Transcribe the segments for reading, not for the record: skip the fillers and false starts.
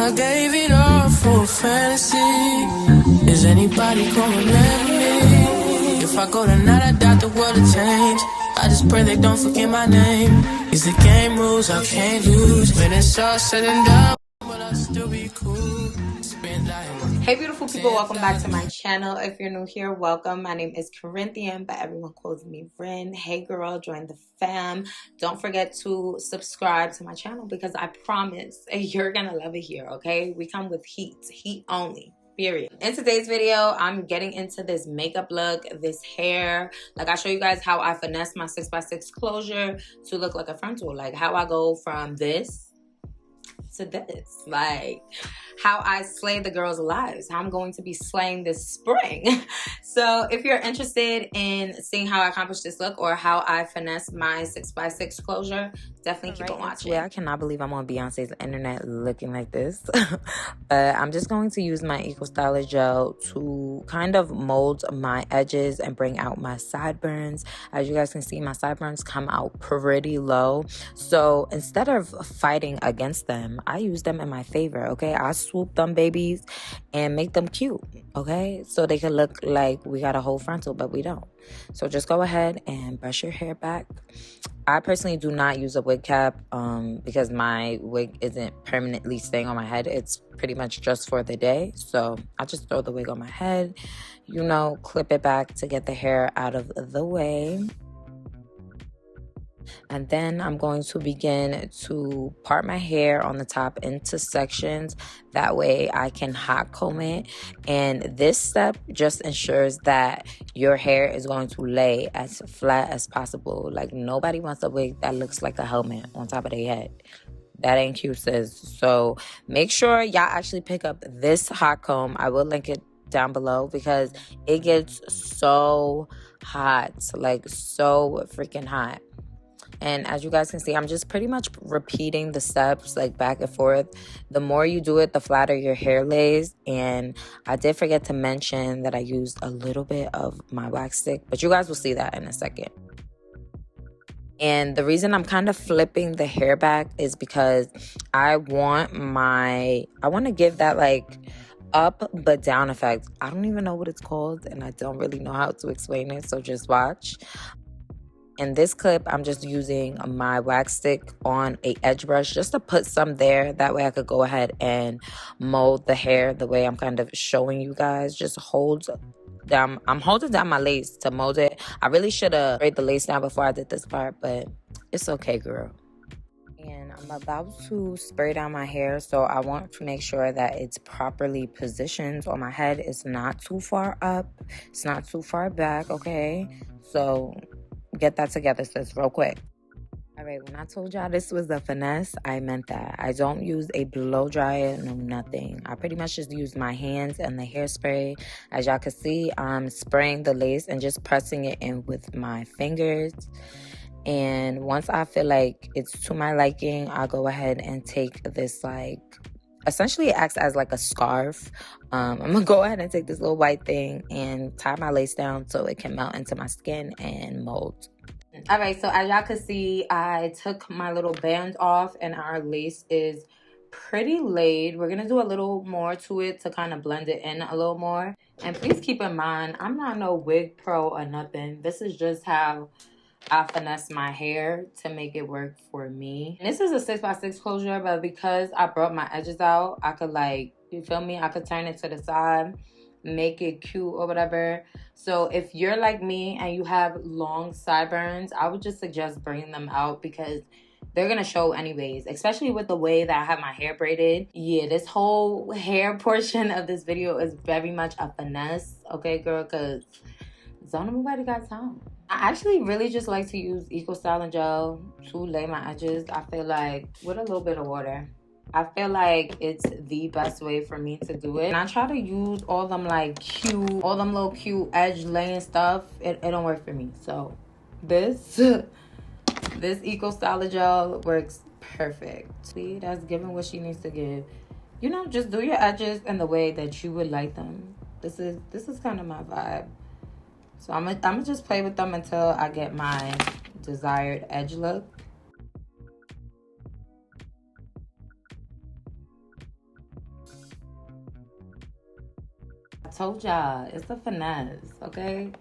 I gave it all for a fantasy. Is anybody gonna remember me? If I go tonight, I doubt the world will change. I just pray they don't forget my name. Is the game rules I can't lose? When it's all said and done, but I'll still be cool. Hey beautiful people, welcome back to my channel. If you're new here, welcome. My name is Corinthian, but everyone calls me Ren. Hey girl, join the fam. Don't forget to subscribe to my channel because I promise you're gonna love it here, okay? We come with heat only. Period. In today's video, I'm getting into this makeup look, this hair. Like I show you guys how I finesse my 6x6 closure to look like a frontal. Like how I go from this to this. Like how I slay the girls' lives, how I'm going to be slaying this spring. So if you're interested in seeing how I accomplish this look or how I finesse my 6x6 closure, definitely keep on watching. I cannot believe I'm on Beyonce's internet looking like this. But I'm just going to use my Eco Styler gel to kind of mold my edges and bring out my sideburns. As you guys can see, my sideburns come out pretty low. So instead of fighting against them, I use them in my favor, okay? I swoop them babies and make them cute, okay? So they can look like we got a whole frontal, but we don't. So just go ahead and brush your hair back. I personally do not use a wig cap because my wig isn't permanently staying on my head. It's pretty much just for the day. So I just throw the wig on my head, you know, clip it back to get the hair out of the way. And then I'm going to begin to part my hair on the top into sections. That way I can hot comb it. And this step just ensures that your hair is going to lay as flat as possible. Like nobody wants a wig that looks like a helmet on top of their head. That ain't cute, sis. So make sure y'all actually pick up this hot comb. I will link it down below because it gets so hot. Like so freaking hot. And as you guys can see, I'm just pretty much repeating the steps like back and forth. The more you do it, the flatter your hair lays. And I did forget to mention that I used a little bit of my wax stick, but you guys will see that in a second. And the reason I'm kind of flipping the hair back is because I want to give that like up but down effect. I don't even know what it's called and I don't really know how to explain it, so just watch. In this clip, I'm just using my wax stick on a edge brush just to put some there. That way I could go ahead and mold the hair the way I'm kind of showing you guys. Just hold down. I'm holding down my lace to mold it. I really should have sprayed the lace down before I did this part, but it's okay, girl. And I'm about to spray down my hair, so I want to make sure that it's properly positioned on my head. It's not too far up. It's not too far back, okay? So get that together, sis, real quick. All right, when I told y'all this was a finesse, I meant that. I don't use a blow dryer, no nothing. I pretty much just use my hands and the hairspray. As y'all can see, I'm spraying the lace and just pressing it in with my fingers. And once I feel like it's to my liking, I'll go ahead and take this like, essentially it acts as like a scarf. I'm gonna go ahead and take this little white thing and tie my lace down so it can melt into my skin and mold. All right, so as y'all can see, I took my little band off and our lace is pretty laid. We're gonna do a little more to it to kind of blend it in a little more. And please keep in mind, I'm not no wig pro or nothing. This is just how I finesse my hair to make it work for me. And this is a 6x6 closure, but because I brought my edges out, I could like, you feel me? I could turn it to the side, make it cute or whatever. So if you're like me and you have long sideburns, I would just suggest bringing them out because they're gonna show anyways, especially with the way that I have my hair braided. Yeah, this whole hair portion of this video is very much a finesse, okay, girl, because don't nobody got time. I actually really just like to use Eco Styler gel to lay my edges. I feel like with a little bit of water, I feel like it's the best way for me to do it. And I try to use all them like cute, all them little cute edge laying stuff. It don't work for me. So this Eco Styler gel works perfect. See, that's giving what she needs to give. You know, just do your edges in the way that you would like them. This is kind of my vibe. So I'm gonna just play with them until I get my desired edge look. told y'all, it's a finesse, okay?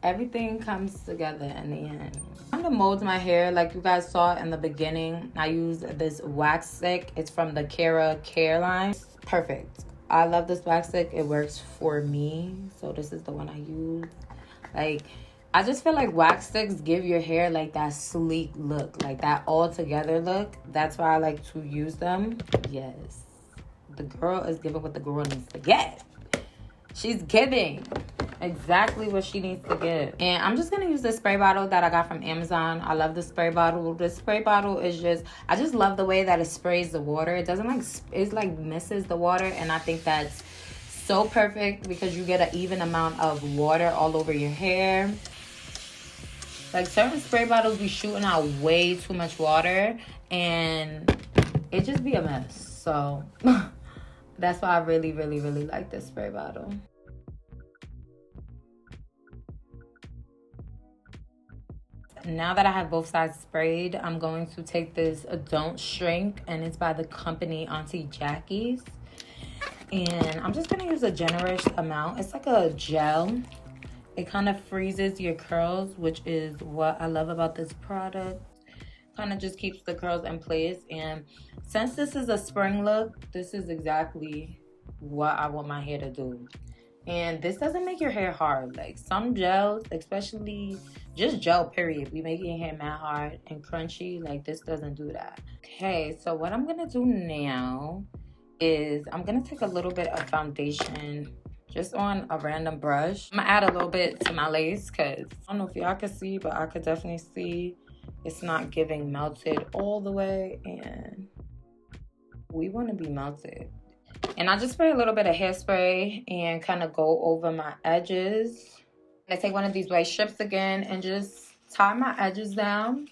Everything comes together in the end. I'm gonna mold my hair like you guys saw in the beginning. I use this wax stick. It's from the Care line. Perfect. I love this wax stick. It works for me. So this is the one I use. Like, I just feel like wax sticks give your hair like that sleek look, like that all together look. That's why I like to use them. Yes. The girl is giving what the girl needs to get. She's giving exactly what she needs to give. And I'm just gonna use this spray bottle that I got from Amazon. I love the spray bottle. The spray bottle is just, I just love the way that it sprays the water. It doesn't like, it's like misses the water, and I think that's so perfect because you get an even amount of water all over your hair. Like, certain spray bottles be shooting out way too much water, and it just be a mess. So that's why I really, really, really like this spray bottle. Now that I have both sides sprayed, I'm going to take this Don't Shrink, and it's by the company Auntie Jackie's. And I'm just going to use a generous amount. It's like a gel. It kind of freezes your curls, which is what I love about this product. Kind of just keeps the curls in place. And since this is a spring look, this is exactly what I want my hair to do. And this doesn't make your hair hard. Like, some gels, especially just gel period, be making your hair mad hard and crunchy. Like, this doesn't do that. Okay, so what I'm gonna do now is I'm gonna take a little bit of foundation just on a random brush. I'm gonna add a little bit to my lace because I don't know if y'all can see, but I could definitely see it's not giving melted all the way, and we want to be melted. And I just spray a little bit of hairspray and kind of go over my edges. I take one of these white strips again and just tie my edges down.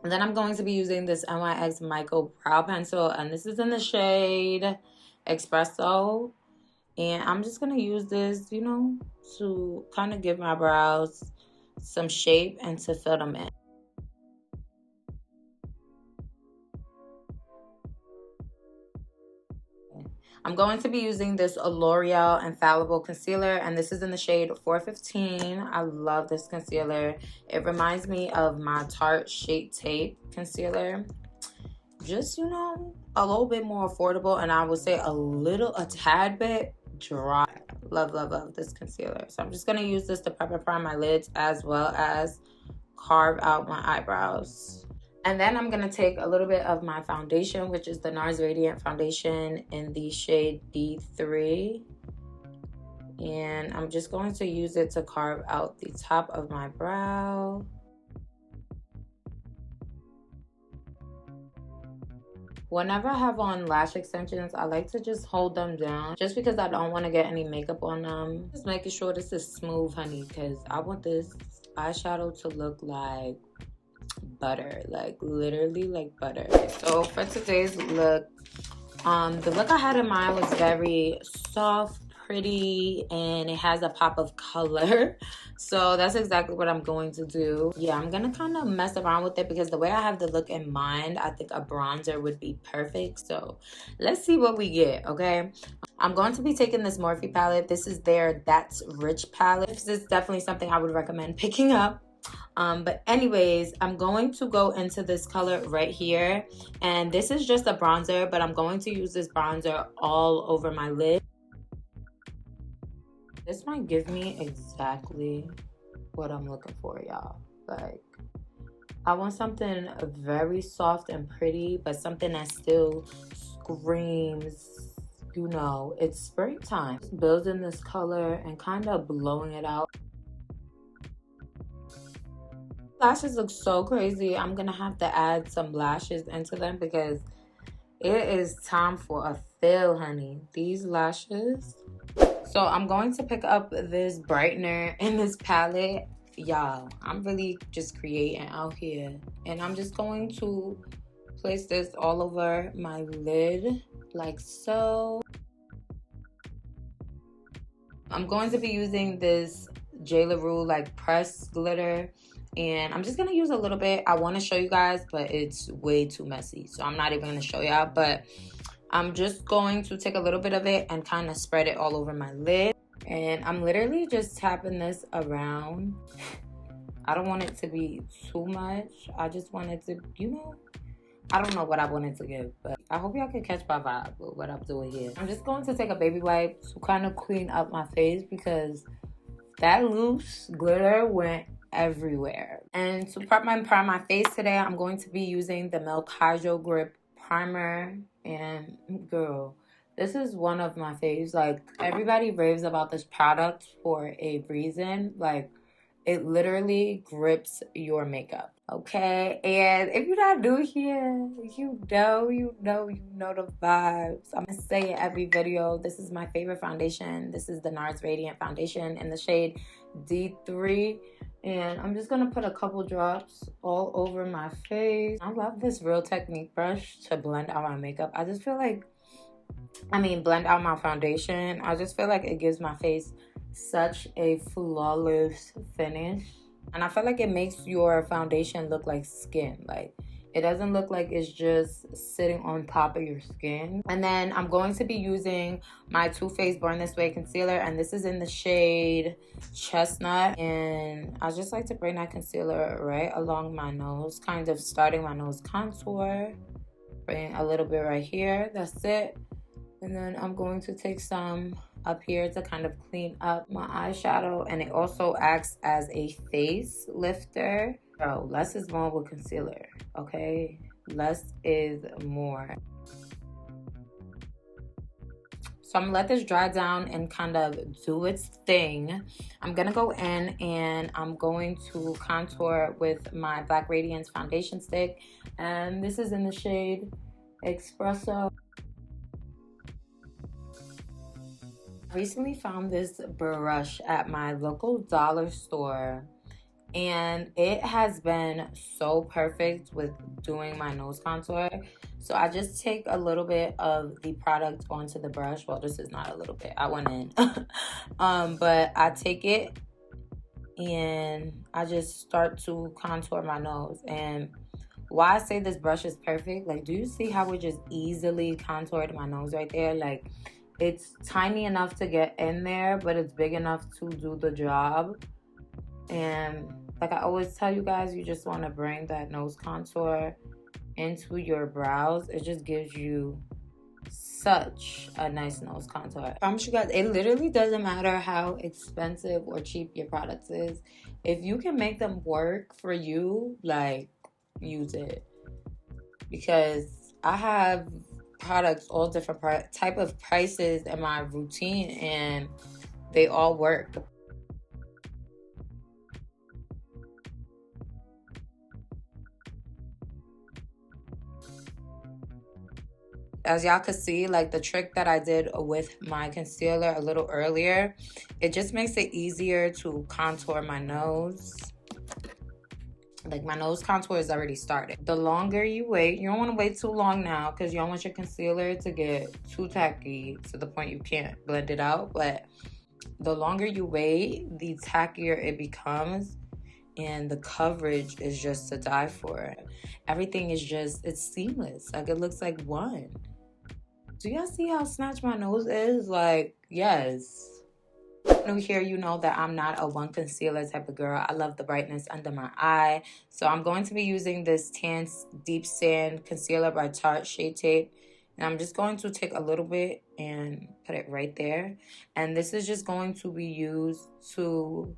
And then I'm going to be using this NYX Micro Brow Pencil, and this is in the shade Expresso. And I'm just going to use this, you know, to kind of give my brows some shape and to fill them in. I'm going to be using this L'Oreal Infallible Concealer, and this is in the shade 415. I love this concealer. It reminds me of my Tarte Shape Tape concealer. Just, you know, a little bit more affordable, and I would say a tad bit dry. Love, love, love this concealer. So I'm just going to use this to prep and prime my lids as well as carve out my eyebrows. And then I'm going to take a little bit of my foundation, which is the Nars Radiant Foundation in the shade D3. And I'm just going to use it to carve out the top of my brow. Whenever I have on lash extensions, I like to just hold them down just because I don't want to get any makeup on them. Just making sure this is smooth, honey, because I want this eyeshadow to look like butter, like literally like butter. So for today's look, the look I had in mind was very soft, pretty, and it has a pop of color. So that's exactly what I'm going to do. Yeah, I'm gonna kind of mess around with it because the way I have the look in mind, I think a bronzer would be perfect. So let's see what we get, okay? I'm going to be taking this Morphe palette. This is their That's Rich palette. This is definitely something I would recommend picking up. But anyways, I'm going to go into this color right here, and this is just a bronzer, but I'm going to use this bronzer all over my lid. This might give me exactly what I'm looking for, y'all. Like, I want something very soft and pretty, but something that still screams, you know, it's springtime. Just building this color and kind of blowing it out. Lashes look so crazy. I'm gonna have to add some lashes into them because it is time for a fill, honey. These lashes. So I'm going to pick up this brightener in this palette. Y'all, I'm really just creating out here. And I'm just going to place this all over my lid like so. I'm going to be using this JLRue like pressed glitter, and I'm just gonna use a little bit. I want to show you guys, but it's way too messy, so I'm not even gonna show y'all. But I'm just going to take a little bit of it and kind of spread it all over my lid. And I'm literally just tapping this around. I don't want it to be too much. I just want it to, you know, I don't know what I wanted to give, but I hope y'all can catch my vibe with what I'm doing here. I'm just going to take a baby wipe to kind of clean up my face because that loose glitter went everywhere. And to prime my face today, I'm going to be using the Milk Hydro Grip Primer. And girl, this is one of my faves. Like, everybody raves about this product for a reason. Like, it literally grips your makeup, okay? And if you're not new here, you know the vibes. I'm gonna say it every video. This is my favorite foundation. This is the Nars Radiant Foundation in the shade D3. And I'm just gonna put a couple drops all over my face. I love this Real Technique brush to blend out my makeup. I just feel like, blend out my foundation. I just feel like it gives my face such a flawless finish. And I feel like it makes your foundation look like skin. Like, it doesn't look like it's just sitting on top of your skin. And then I'm going to be using my Too Faced Born This Way concealer, and this is in the shade Chestnut. And I just like to bring that concealer right along my nose, kind of starting my nose contour. Bring a little bit right here. That's it. And then I'm going to take some up here to kind of clean up my eyeshadow. And it also acts as a face lifter. So less is more with concealer, okay? Less is more. So I'm gonna let this dry down and kind of do its thing. I'm gonna go in and I'm going to contour with my Black Radiance foundation stick. And this is in the shade Expresso. Recently found this brush at my local dollar store, and it has been so perfect with doing my nose contour. So I just take a little bit of the product onto the brush. Well, this is not a little bit, I went in. But I take it and I just start to contour my nose. And why I say this brush is perfect, like, do you see how it just easily contoured my nose right there? Like, it's tiny enough to get in there, but it's big enough to do the job. And like I always tell you guys, you just want to bring that nose contour into your brows. It just gives you such a nice nose contour. I promise you guys, it literally doesn't matter how expensive or cheap your products is. If you can make them work for you, like, use it. Because I have products all different type of prices in my routine, and they all work. As y'all could see, like, the trick that I did with my concealer a little earlier, it just makes it easier to contour my nose. Like, my nose contour is already started. The longer you wait, you don't want to wait too long now because you don't want your concealer to get too tacky to the point you can't blend it out. But the longer you wait, the tackier it becomes, and the coverage is just to die for. Everything is just, it's seamless. Like, it looks like one. Do y'all see how snatched my nose is? Like, yes. New here, you know that I'm not a one concealer type of girl. I love the brightness under my eye. So I'm going to be using this Tan Deep Sand Concealer by Tarte Shade Tape. And I'm just going to take a little bit and put it right there. And this is just going to be used to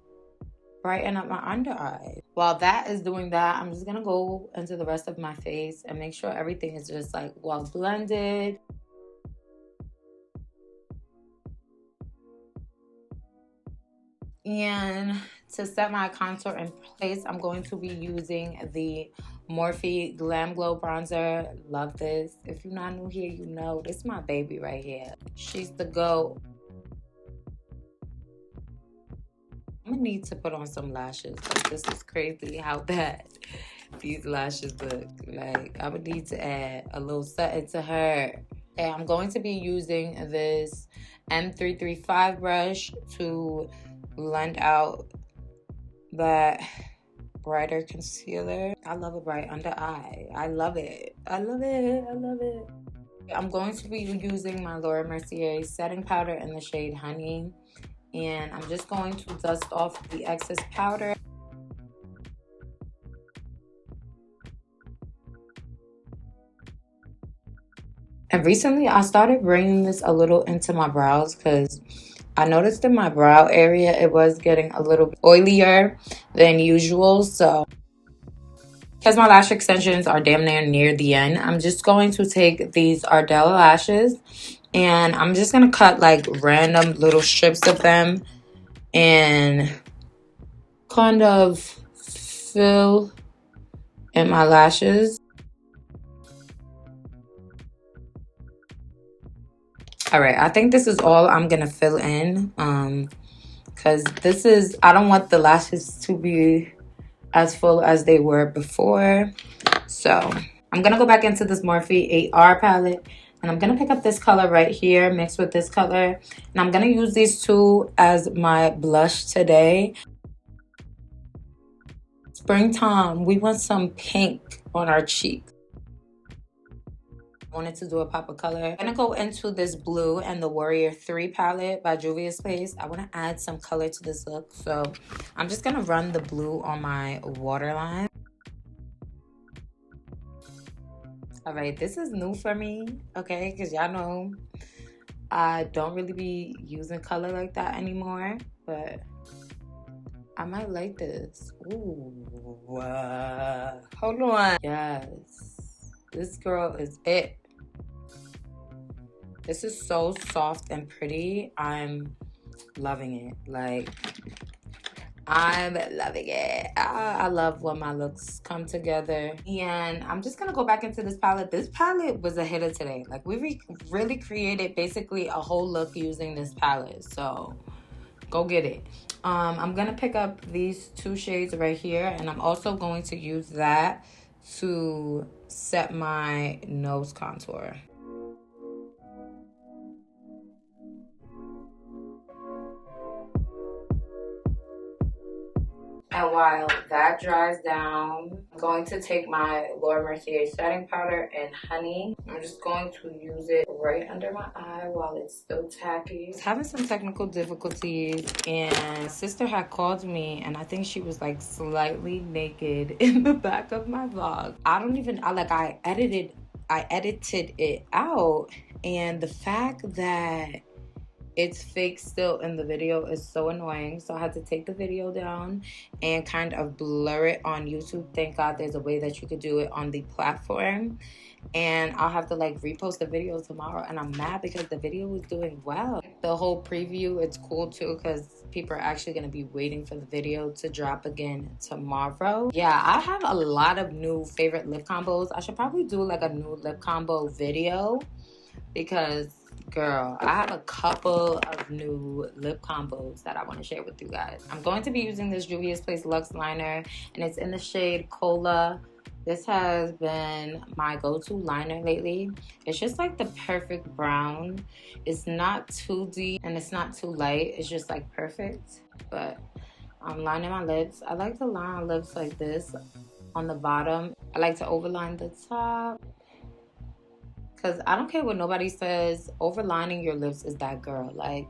brighten up my under eye. While that is doing that, I'm just going to go into the rest of my face and make sure everything is just, like, well blended. And to set my contour in place, I'm going to be using the Morphe Glam Glow Bronzer. Love this. If you're not new here, you know. This is my baby right here. She's the GOAT. I'm gonna need to put on some lashes. Like, this is crazy how bad these lashes look. Like, I would need to add a little something to her. Okay, I'm going to be using this M335 brush to blend out that brighter concealer. I love a bright under eye. I love it. I love it. I love it. I'm going to be using my Laura Mercier setting powder in the shade Honey. And I'm just going to dust off the excess powder. And recently I started bringing this a little into my brows because I noticed in my brow area it was getting a little oilier than usual. So because my lash extensions are damn near the end, I'm just going to take these Ardell lashes and I'm just going to cut like random little strips of them and kind of fill in my lashes. All right, I think this is all I'm gonna fill in because this is, I don't want the lashes to be as full as they were before. So I'm gonna go back into this Morphe 8R palette and I'm gonna pick up this color right here mixed with this color, and I'm gonna use these two as my blush today. Springtime, we want some pink on our cheeks. Wanted to do a pop of color. I'm gonna go into this blue and the Warrior 3 palette by Juvia's Place. I want to add some color to this look, so I'm just gonna run the blue on my waterline. All right, this is new for me, okay, because y'all know I don't really be using color like that anymore, but I might like this. Ooh, hold on. Yes, this girl is it. This is so soft and pretty. I'm loving it. Like, I'm loving it. I love when my looks come together. And I'm just gonna go back into this palette. This palette was a hitter today. Like, we really created basically a whole look using this palette. So go get it. I'm gonna pick up these two shades right here, and I'm also going to use that to set my nose contour. And while that dries down, I'm going to take my Laura Mercier setting powder and honey. I'm just going to use it right under my eye while it's still tacky. I was having some technical difficulties, and my sister had called me, and I think she was like slightly naked in the back of my vlog. I edited it out, and the fact that it's fake still in the video is so annoying. So I had to take the video down and kind of blur it on YouTube. Thank God there's a way that you could do it on the platform. And I'll have to like repost the video tomorrow, and I'm mad because the video was doing well. The whole preview, it's cool too because people are actually going to be waiting for the video to drop again tomorrow. Yeah, I have a lot of new favorite lip combos. I should probably do like a new lip combo video because girl, I have a couple of new lip combos that I want to share with you guys. I'm going to be using this Juvia's Place Luxe liner, and it's in the shade Kola. This has been my go-to liner lately. It's just like the perfect brown. It's not too deep and it's not too light. It's just like perfect. But I'm lining my lips. I like to line my lips like this on the bottom. I like to overline the top. Because I don't care what nobody says, overlining your lips is that girl. Like,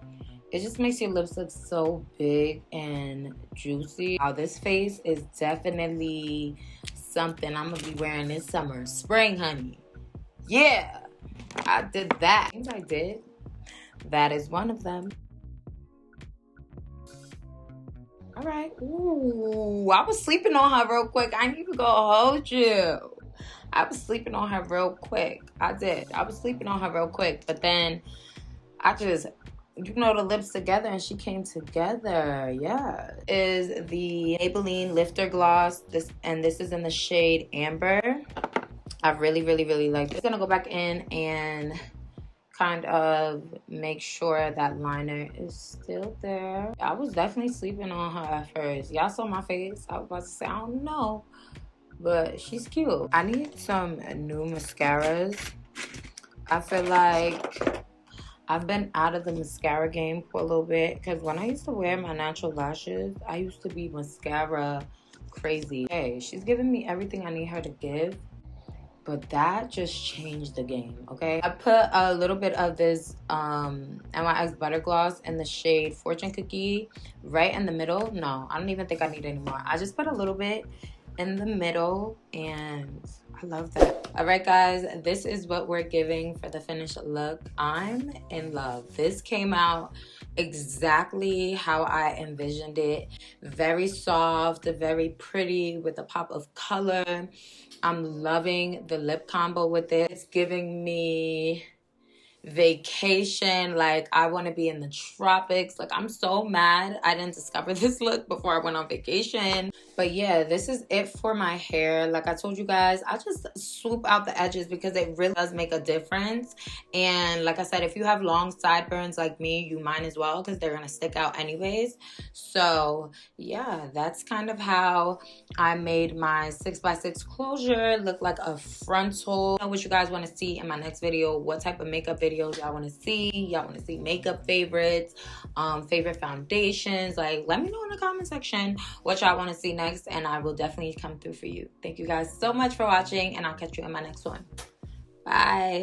it just makes your lips look so big and juicy. Now, this face is definitely something I'm going to be wearing this summer. Spring, honey. Yeah, I did that. Things I did. That is one of them. All right. Ooh, I was sleeping on her real quick. I ain't even gonna hold you. I was sleeping on her real quick. I did. I was sleeping on her real quick. But then I just, you know, the lips together and she came together. Yeah. Is the Maybelline Lifter Gloss. This is in the shade Amber. I really like this. I'm gonna go back in and kind of make sure that liner is still there. I was definitely sleeping on her at first. Y'all saw my face. I was about to say, I don't know. But she's cute. I need some new mascaras. I feel like I've been out of the mascara game for a little bit. Because when I used to wear my natural lashes, I used to be mascara crazy. Hey, she's giving me everything I need her to give. but that just changed the game, okay? I put a little bit of this NYX Butter Gloss in the shade Fortune Cookie right in the middle. No, I don't even think I need any more. I just put a little bit in the middle, and I love that. All right, guys, this is what we're giving for the finished look. I'm in love. This came out exactly how I envisioned it. Very soft, very pretty with a pop of color. I'm loving the lip combo with it. It's giving me vacation. Like, I want to be in the tropics. Like, I'm so mad I didn't discover this look before I went on vacation. But yeah, this is it for my hair. Like I told you guys, I just swoop out the edges because it really does make a difference. And like I said, if you have long sideburns like me, you might as well, because they're gonna stick out anyways. So yeah, that's kind of how I made my 6x6 closure look like a frontal. I know what you guys want to see in my next video. What type of makeup videos y'all want to see? Y'all want to see makeup favorites, favorite foundations? Like, let me know in the comment section what y'all want to see next, and I will definitely come through for you. Thank you guys so much for watching, and I'll catch you in my next one. Bye.